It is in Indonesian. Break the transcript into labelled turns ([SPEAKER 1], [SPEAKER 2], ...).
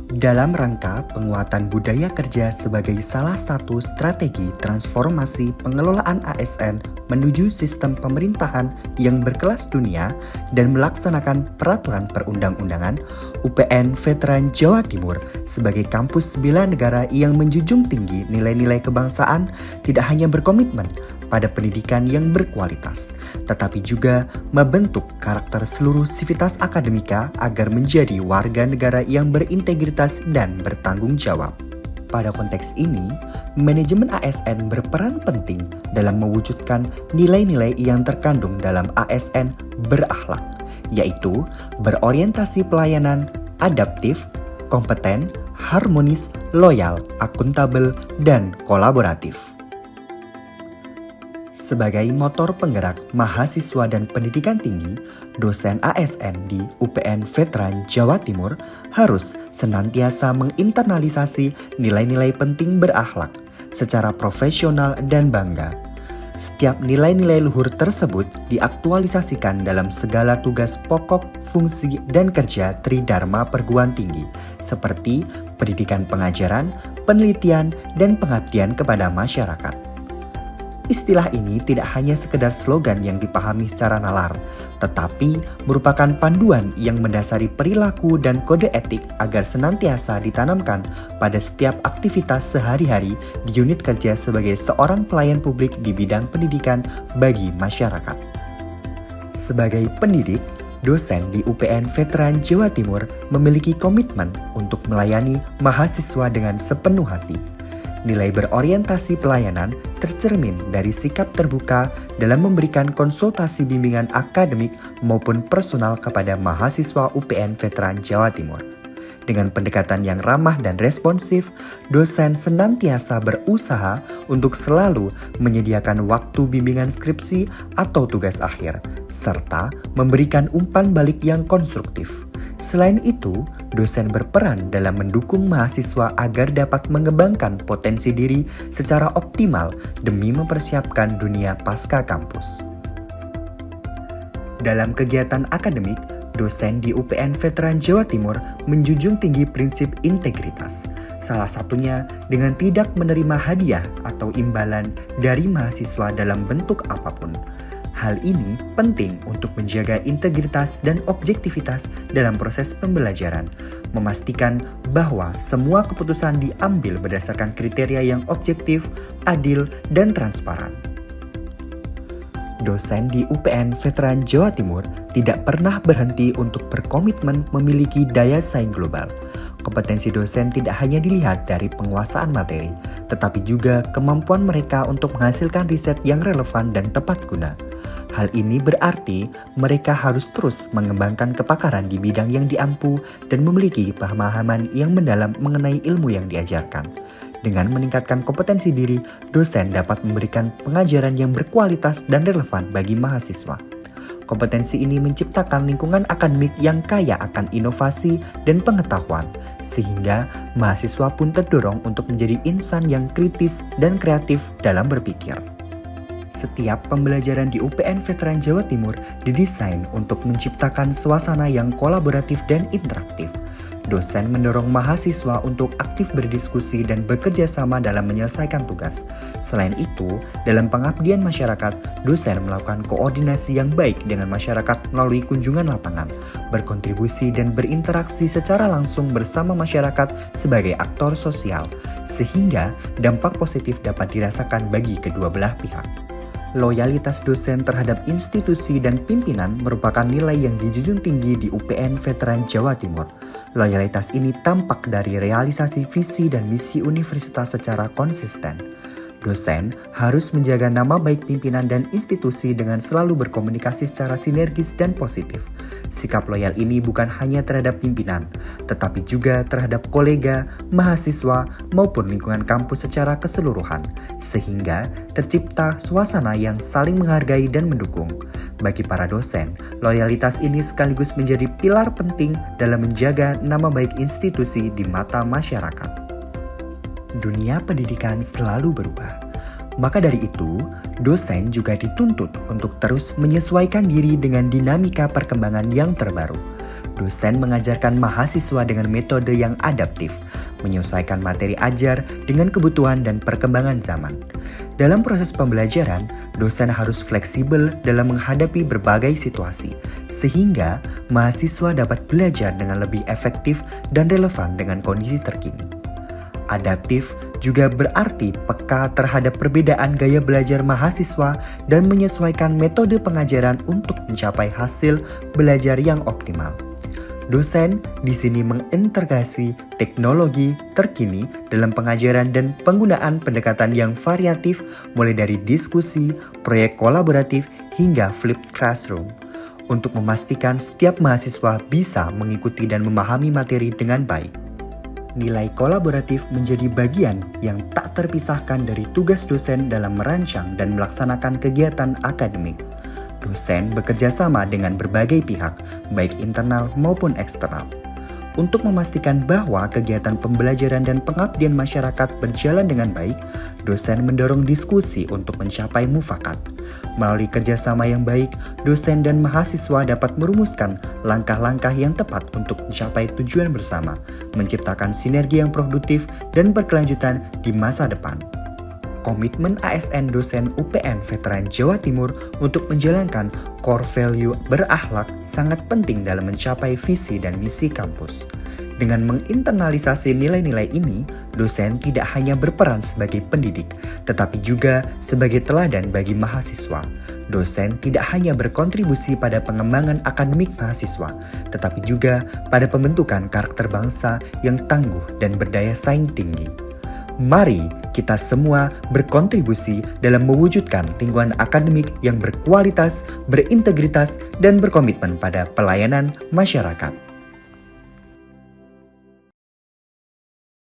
[SPEAKER 1] Dalam rangka penguatan budaya kerja sebagai salah satu strategi transformasi pengelolaan ASN menuju sistem pemerintahan yang berkelas dunia dan melaksanakan peraturan perundang-undangan, UPN Veteran Jawa Timur sebagai kampus bela negara yang menjunjung tinggi nilai-nilai kebangsaan tidak hanya berkomitmen pada pendidikan yang berkualitas, tetapi juga membentuk karakter seluruh sivitas akademika agar menjadi warga negara yang berintegritas dan bertanggung jawab. Pada konteks ini, manajemen ASN berperan penting dalam mewujudkan nilai-nilai yang terkandung dalam ASN berakhlak, yaitu berorientasi pelayanan, adaptif, kompeten, harmonis, loyal, akuntabel, dan kolaboratif. Sebagai motor penggerak mahasiswa dan pendidikan tinggi, dosen ASN di UPN Veteran Jawa Timur harus senantiasa menginternalisasi nilai-nilai penting berakhlak secara profesional dan bangga. Setiap nilai-nilai luhur tersebut diaktualisasikan dalam segala tugas pokok, fungsi, dan kerja Tridharma Perguruan Tinggi, seperti pendidikan pengajaran, penelitian, dan pengabdian kepada masyarakat. Istilah ini tidak hanya sekedar slogan yang dipahami secara nalar, tetapi merupakan panduan yang mendasari perilaku dan kode etik agar senantiasa ditanamkan pada setiap aktivitas sehari-hari di unit kerja sebagai seorang pelayan publik di bidang pendidikan bagi masyarakat. Sebagai pendidik, dosen di UPN Veteran Jawa Timur memiliki komitmen untuk melayani mahasiswa dengan sepenuh hati. Nilai berorientasi pelayanan tercermin dari sikap terbuka dalam memberikan konsultasi bimbingan akademik maupun personal kepada mahasiswa UPN Veteran Jawa Timur. Dengan pendekatan yang ramah dan responsif, dosen senantiasa berusaha untuk selalu menyediakan waktu bimbingan skripsi atau tugas akhir, serta memberikan umpan balik yang konstruktif. Selain itu, dosen berperan dalam mendukung mahasiswa agar dapat mengembangkan potensi diri secara optimal demi mempersiapkan dunia pasca kampus. Dalam kegiatan akademik, dosen di UPN Veteran Jawa Timur menjunjung tinggi prinsip integritas. Salah satunya dengan tidak menerima hadiah atau imbalan dari mahasiswa dalam bentuk apapun. Hal ini penting untuk menjaga integritas dan objektivitas dalam proses pembelajaran, memastikan bahwa semua keputusan diambil berdasarkan kriteria yang objektif, adil, dan transparan. Dosen di UPN Veteran Jawa Timur tidak pernah berhenti untuk berkomitmen memiliki daya saing global. Kompetensi dosen tidak hanya dilihat dari penguasaan materi, tetapi juga kemampuan mereka untuk menghasilkan riset yang relevan dan tepat guna. Hal ini berarti mereka harus terus mengembangkan kepakaran di bidang yang diampu dan memiliki pemahaman yang mendalam mengenai ilmu yang diajarkan. Dengan meningkatkan kompetensi diri, dosen dapat memberikan pengajaran yang berkualitas dan relevan bagi mahasiswa. Kompetensi ini menciptakan lingkungan akademik yang kaya akan inovasi dan pengetahuan, sehingga mahasiswa pun terdorong untuk menjadi insan yang kritis dan kreatif dalam berpikir. Setiap pembelajaran di UPN Veteran Jawa Timur didesain untuk menciptakan suasana yang kolaboratif dan interaktif. Dosen mendorong mahasiswa untuk aktif berdiskusi dan bekerja sama dalam menyelesaikan tugas. Selain itu, dalam pengabdian masyarakat, dosen melakukan koordinasi yang baik dengan masyarakat melalui kunjungan lapangan, berkontribusi dan berinteraksi secara langsung bersama masyarakat sebagai aktor sosial, sehingga dampak positif dapat dirasakan bagi kedua belah pihak. Loyalitas dosen terhadap institusi dan pimpinan merupakan nilai yang dijunjung tinggi di UPN Veteran Jawa Timur. Loyalitas ini tampak dari realisasi visi dan misi universitas secara konsisten. Dosen harus menjaga nama baik pimpinan dan institusi dengan selalu berkomunikasi secara sinergis dan positif. Sikap loyal ini bukan hanya terhadap pimpinan, tetapi juga terhadap kolega, mahasiswa, maupun lingkungan kampus secara keseluruhan, sehingga tercipta suasana yang saling menghargai dan mendukung. Bagi para dosen, loyalitas ini sekaligus menjadi pilar penting dalam menjaga nama baik institusi di mata masyarakat. Dunia pendidikan selalu berubah. Maka dari itu, dosen juga dituntut untuk terus menyesuaikan diri dengan dinamika perkembangan yang terbaru. dosen mengajarkan mahasiswa dengan metode yang adaptif, menyesuaikan materi ajar dengan kebutuhan dan perkembangan zaman. Dalam proses pembelajaran, dosen harus fleksibel dalam menghadapi berbagai situasi, sehingga mahasiswa dapat belajar dengan lebih efektif dan relevan dengan kondisi terkini. Adaptif juga berarti peka terhadap perbedaan gaya belajar mahasiswa dan menyesuaikan metode pengajaran untuk mencapai hasil belajar yang optimal. Dosen di sini mengintegrasi teknologi terkini dalam pengajaran dan penggunaan pendekatan yang variatif mulai dari diskusi, proyek kolaboratif, hingga flipped classroom untuk memastikan setiap mahasiswa bisa mengikuti dan memahami materi dengan baik. Nilai kolaboratif menjadi bagian yang tak terpisahkan dari tugas dosen dalam merancang dan melaksanakan kegiatan akademik. Dosen bekerja sama dengan berbagai pihak, baik internal maupun eksternal, untuk memastikan bahwa kegiatan pembelajaran dan pengabdian masyarakat berjalan dengan baik. Dosen mendorong diskusi untuk mencapai mufakat. Melalui kerjasama yang baik, dosen dan mahasiswa dapat merumuskan langkah-langkah yang tepat untuk mencapai tujuan bersama, menciptakan sinergi yang produktif dan berkelanjutan di masa depan. Komitmen ASN dosen UPN Veteran Jawa Timur untuk menjalankan core value berakhlak sangat penting dalam mencapai visi dan misi kampus. Dengan menginternalisasi nilai-nilai ini, dosen tidak hanya berperan sebagai pendidik, tetapi juga sebagai teladan bagi mahasiswa. Dosen tidak hanya berkontribusi pada pengembangan akademik mahasiswa, tetapi juga pada pembentukan karakter bangsa yang tangguh dan berdaya saing tinggi. Mari kita semua berkontribusi dalam mewujudkan lingkungan akademik yang berkualitas, berintegritas, dan berkomitmen pada pelayanan masyarakat.